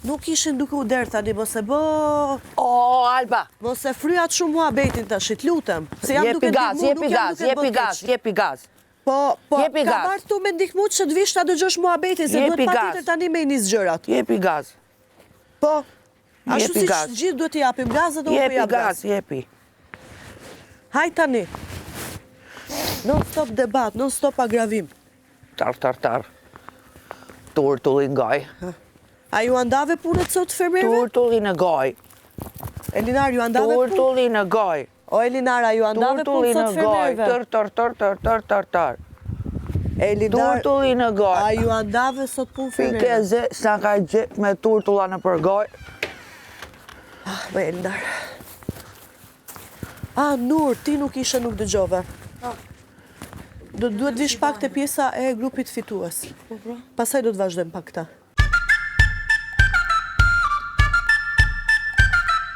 Nuk ishin duke u derë tani, mos e bë... O, Alba! Mos e fryat shumë muhabetin tash, të lutem. Se jam duke ndihmu, nuk jam duke bë keq. Jepi gaz. Po, Jepi ka gaz. marrë këtu me ndihmu që të vish ta dëgjosh muhabetin, se duhet patjetër tani me i nis gjërat. Jepi gaz. Po, ashtu Jepi si gaz. gjithë duhet t'i japim gaz dhe do Jepi jap gaz. gaz, jepi. Haj tani. Non stop debat, non stop agravim. Tar. Turtullin gaj. A ju andave punët sot fermerve? Turtullin e gaj. Elinar, ju andave punë? Turtullin e gaj. O Elinara, ju andave punë Turtullin e sot gaj. fermerve? Tar. Elinar, Turtullin e a gaj. ju andave sot punë Pike fermerve? zë, sa ka gjithë me turtulla në për gaj. Me Elinar. Nur, ti nuk ishe, nuk dëgjove. Duhet vish pak të pjesa e grupit fitues. Pasaj do të vazhdojmë pak këta.